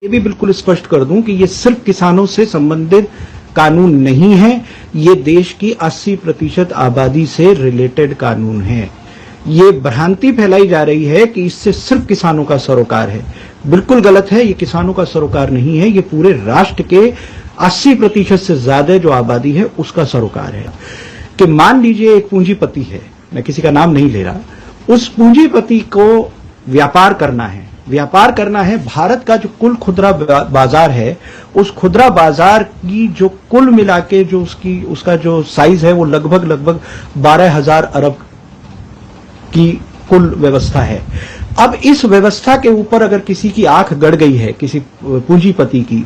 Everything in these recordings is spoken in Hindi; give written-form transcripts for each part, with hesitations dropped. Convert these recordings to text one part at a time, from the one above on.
ये भी बिल्कुल स्पष्ट कर दूं कि ये सिर्फ किसानों से संबंधित कानून नहीं है, ये देश की 80% आबादी से रिलेटेड कानून है। ये भ्रांति फैलाई जा रही है कि इससे सिर्फ किसानों का सरोकार है। बिल्कुल गलत है, ये किसानों का सरोकार नहीं है, ये पूरे राष्ट्र के 80% से ज्यादा जो आबादी है उसका सरोकार है। कि मान लीजिए एक पूंजीपति है, मैं किसी का नाम नहीं ले रहा, उस पूंजीपति को व्यापार करना है। भारत का जो कुल खुदरा बाजार है, उस खुदरा बाजार की जो कुल मिला के जो उसका जो साइज है वो लगभग 12,000 अरब की कुल व्यवस्था है। अब इस व्यवस्था के ऊपर अगर किसी की आंख गड़ गई है, किसी पूंजीपति की,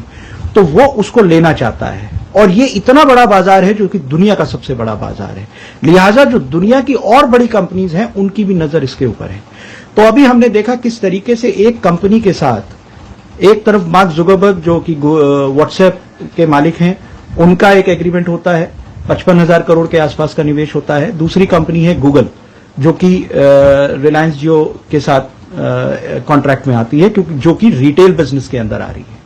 तो वो उसको लेना चाहता है। और ये इतना बड़ा बाजार है जो कि दुनिया का सबसे बड़ा बाजार है, लिहाजा जो दुनिया की और बड़ी कंपनीज हैं उनकी भी नजर इसके ऊपर है। तो अभी हमने देखा किस तरीके से एक कंपनी के साथ एक तरफ मार्क जुकरबर्ग जो कि व्हाट्सएप के मालिक हैं, उनका एक एग्रीमेंट होता है, 55,000 करोड़ के आसपास का निवेश होता है। दूसरी कंपनी है गूगल जो कि रिलायंस जियो के साथ कॉन्ट्रैक्ट में आती है, क्योंकि जो कि रिटेल बिजनेस के अंदर आ रही है।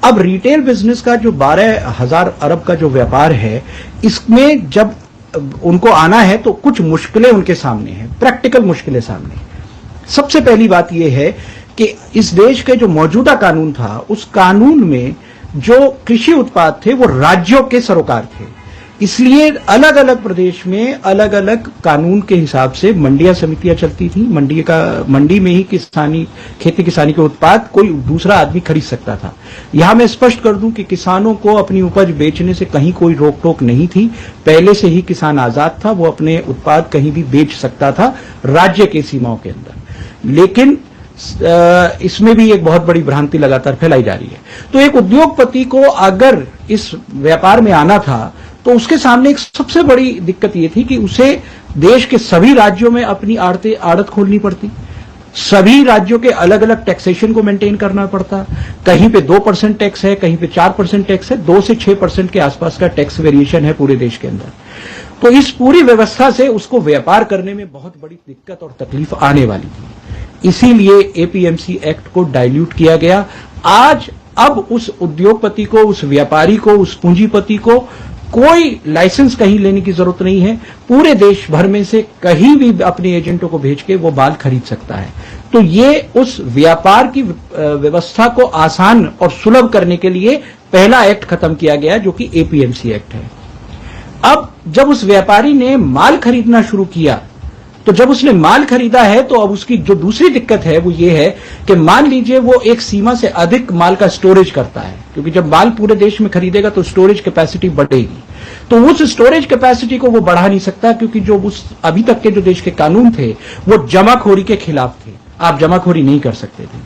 अब रिटेल बिजनेस का जो 12,000 अरब का जो व्यापार है, इसमें जब उनको आना है तो कुछ मुश्किलें उनके सामने हैं, प्रैक्टिकल मुश्किलें सामने। सबसे पहली बात यह है कि इस देश के जो मौजूदा कानून था, उस कानून में जो कृषि उत्पाद थे वो राज्यों के सरोकार थे, इसलिए अलग अलग प्रदेश में अलग अलग कानून के हिसाब से मंडियां समितियां चलती थी। मंडी में ही खेती किसानी के उत्पाद कोई दूसरा आदमी खरीद सकता था। यहां मैं स्पष्ट कर दूं कि किसानों को अपनी उपज बेचने से कहीं कोई रोक टोक नहीं थी। पहले से ही किसान आजाद था, वो अपने उत्पाद कहीं भी बेच सकता था राज्य के सीमाओं के अंदर। लेकिन इसमें भी एक बहुत बड़ी भ्रांति लगातार फैलाई जा रही है। तो एक उद्योगपति को अगर इस व्यापार में आना था तो उसके सामने एक सबसे बड़ी दिक्कत यह थी कि उसे देश के सभी राज्यों में अपनी आड़त खोलनी पड़ती, सभी राज्यों के अलग अलग टैक्सेशन को मेंटेन करना पड़ता। कहीं पे 2% टैक्स है, कहीं पे 4% टैक्स है, 2 से 6% के आसपास का टैक्स वेरिएशन है पूरे देश के अंदर। तो इस पूरी व्यवस्था से उसको व्यापार करने में बहुत बड़ी दिक्कत और तकलीफ आने वाली थी। इसीलिए एपीएमसी एक्ट को डाइल्यूट किया गया। अब उस उद्योगपति को, उस व्यापारी को, उस पूंजीपति को कोई लाइसेंस कहीं लेने की जरूरत नहीं है। पूरे देश भर में से कहीं भी अपने एजेंटों को भेज के वो माल खरीद सकता है। तो ये उस व्यापार की व्यवस्था को आसान और सुलभ करने के लिए पहला एक्ट खत्म किया गया, जो कि एपीएमसी एक्ट है। अब जब उस व्यापारी ने माल खरीदना शुरू किया, तो जब उसने माल खरीदा है तो अब उसकी जो दूसरी दिक्कत है वो ये है कि मान लीजिए वो एक सीमा से अधिक माल का स्टोरेज करता है, क्योंकि जब माल पूरे देश में खरीदेगा तो स्टोरेज कैपेसिटी बढ़ेगी। तो उस स्टोरेज कैपेसिटी को वो बढ़ा नहीं सकता, क्योंकि जो उस अभी तक के जो देश के कानून थे वो जमाखोरी के खिलाफ थे, आप जमाखोरी नहीं कर सकते थे।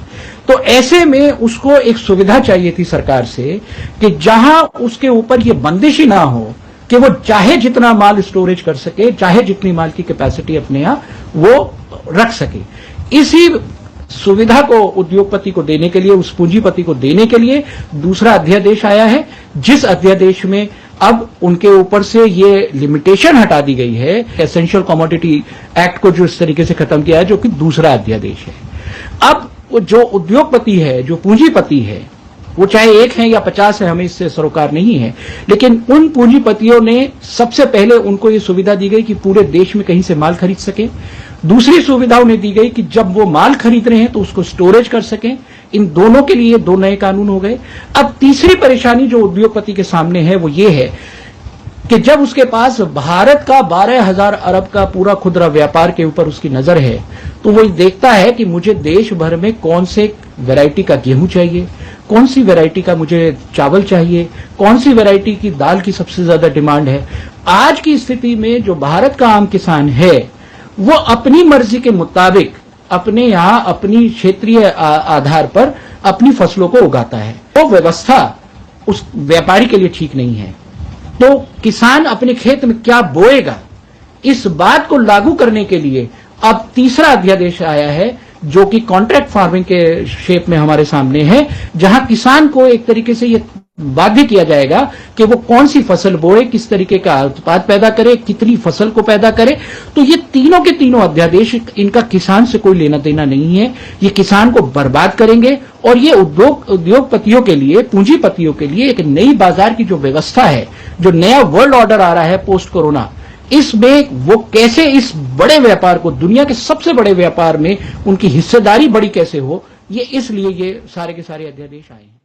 तो ऐसे में उसको एक सुविधा चाहिए थी सरकार से कि जहां उसके ऊपर ये बंदिश ही ना हो कि वो चाहे जितना माल स्टोरेज कर सके, चाहे जितनी माल की कैपेसिटी अपने यहां वो रख सके। इसी सुविधा को उद्योगपति को देने के लिए, उस पूंजीपति को देने के लिए दूसरा अध्यादेश आया है, जिस अध्यादेश में अब उनके ऊपर से ये लिमिटेशन हटा दी गई है, एसेंशियल कमोडिटी एक्ट को जो इस तरीके से खत्म किया है, जो कि दूसरा अध्यादेश है। अब जो उद्योगपति है, जो पूंजीपति है, वो चाहे 1 है या 50 है, हमें इससे सरोकार नहीं है, लेकिन उन पूंजीपतियों ने सबसे पहले उनको ये सुविधा दी गई कि पूरे देश में कहीं से माल खरीद सके। दूसरी सुविधा उन्हें दी गई कि जब वो माल खरीद रहे हैं तो उसको स्टोरेज कर सकें। इन दोनों के लिए 2 नए कानून हो गए। अब तीसरी परेशानी जो उद्योगपति के सामने है वो ये है कि जब उसके पास भारत का 12,000 अरब का पूरा खुदरा व्यापार के ऊपर उसकी नजर है, तो वो देखता है कि मुझे देश भर में कौन से वैरायटी का गेहूं चाहिए, कौन सी वैरायटी का मुझे चावल चाहिए, कौन सी वैरायटी की दाल की सबसे ज्यादा डिमांड है। आज की स्थिति में जो भारत का आम किसान है वो अपनी मर्जी के मुताबिक अपने यहां अपनी क्षेत्रीय आधार पर अपनी फसलों को उगाता है। वो व्यवस्था उस व्यापारी के लिए ठीक नहीं है। तो किसान अपने खेत में क्या बोएगा, इस बात को लागू करने के लिए अब तीसरा अध्यादेश आया है, जो कि कॉन्ट्रैक्ट फार्मिंग के शेप में हमारे सामने है, जहां किसान को एक तरीके से ये बाध्य किया जाएगा कि वो कौन सी फसल बोए, किस तरीके का उत्पाद पैदा करे, कितनी फसल को पैदा करे। तो ये तीनों के तीनों अध्यादेश, इनका किसान से कोई लेना देना नहीं है। ये किसान को बर्बाद करेंगे और ये उद्योगपतियों के लिए, पूंजीपतियों के लिए एक नई बाजार की जो व्यवस्था है, जो नया वर्ल्ड ऑर्डर आ रहा है पोस्ट कोरोना, इसमें वो कैसे इस बड़े व्यापार को, दुनिया के सबसे बड़े व्यापार में उनकी हिस्सेदारी बड़ी कैसे हो, ये इसलिए ये सारे के सारे अध्यादेश आए हैं।